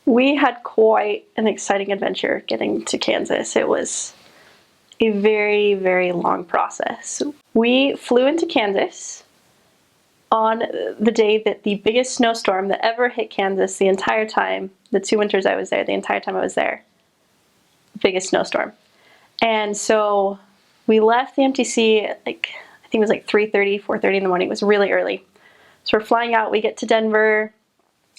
We had quite an exciting adventure getting to Kansas. It was a very, very long process. We flew into Kansas on the day that the biggest snowstorm that ever hit Kansas the entire time, the 2 winters I was there, the entire time I was there, biggest snowstorm. And so we left the MTC at I think it was 3:30, 4:30 in the morning. It was really early. So we're flying out, we get to Denver.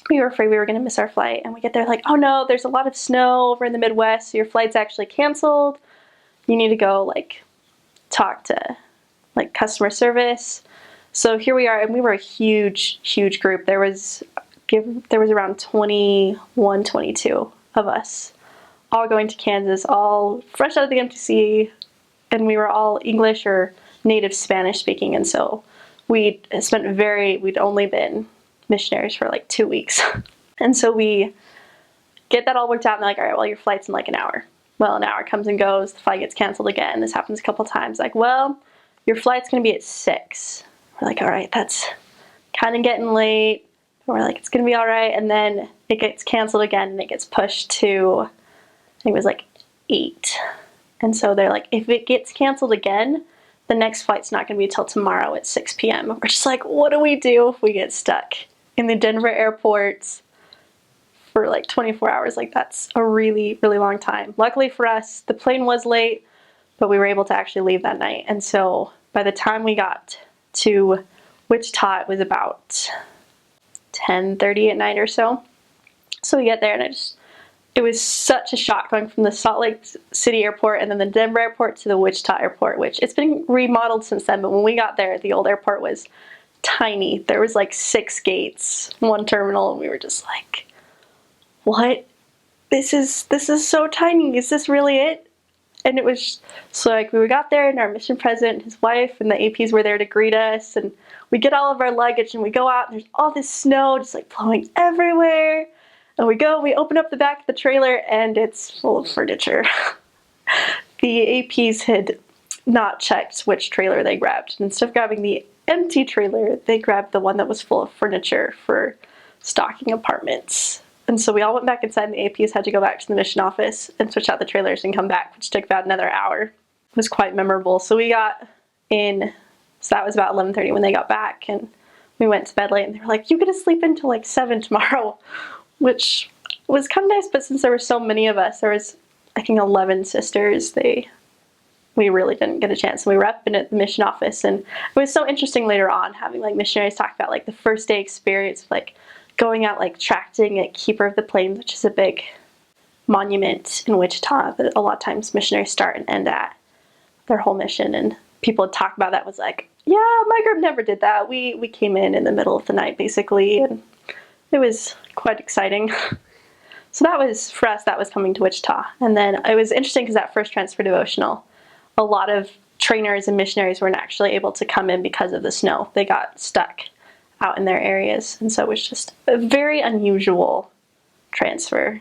We were afraid we were gonna miss our flight, and we get there oh no, there's a lot of snow over in the Midwest, so your flight's actually canceled. You need to go talk to customer service. So here we are, and we were a huge, huge group. There was around 21, 22 of us, all going to Kansas, all fresh out of the MTC, and we were all English or native Spanish speaking, and so we'd only been missionaries for 2 weeks. And so we get that all worked out, and they're all right, well, your flight's in an hour. Well, an hour comes and goes, the flight gets canceled again. This happens a couple times. Well, your flight's gonna be at 6. We're all right, that's kind of getting late. We're it's gonna be all right. And then it gets canceled again, and it gets pushed to, I think it was 8. And so they're if it gets canceled again, the next flight's not gonna be until tomorrow at 6 p.m. We're just what do we do if we get stuck in the Denver airports for 24 hours? That's a really, really long time. Luckily for us, the plane was late, but we were able to actually leave that night. And so by the time we got to Wichita, it was about 10:30 at night or so. So we get there, and it was such a shock going from the Salt Lake City airport and then the Denver airport to the Wichita airport, which it's been remodeled since then, but when we got there, the old airport was tiny. There was 6 gates, 1 terminal, and we were just what? This is so tiny. Is this really it? And it was so we got there, and our mission president, his wife, and the APs were there to greet us, and we get all of our luggage, and we go out, and there's all this snow just blowing everywhere. And we open up the back of the trailer, and it's full of furniture. The APs had not checked which trailer they grabbed. And instead of grabbing the empty trailer, they grabbed the one that was full of furniture for stocking apartments. And so we all went back inside, and the APs had to go back to the mission office and switch out the trailers and come back, which took about another hour. It was quite memorable. So we got in, so that was about 11:30 when they got back, and we went to bed late, and they were you get to sleep until 7 tomorrow, which was kind of nice, but since there were so many of us, there was, I think, 11 sisters, we really didn't get a chance. And we were up in at the mission office, and it was so interesting later on having missionaries talk about the first day experience of going out tracting at Keeper of the Plains, which is a big monument in Wichita that a lot of times missionaries start and end at their whole mission. And people would talk about that, was yeah, my group never did that. We came in the middle of the night basically, and it was quite exciting. So that was, for us, that was coming to Wichita. And then it was interesting because that first transfer devotional, a lot of trainers and missionaries weren't actually able to come in because of the snow. They got stuck out in their areas. And so it was just a very unusual transfer.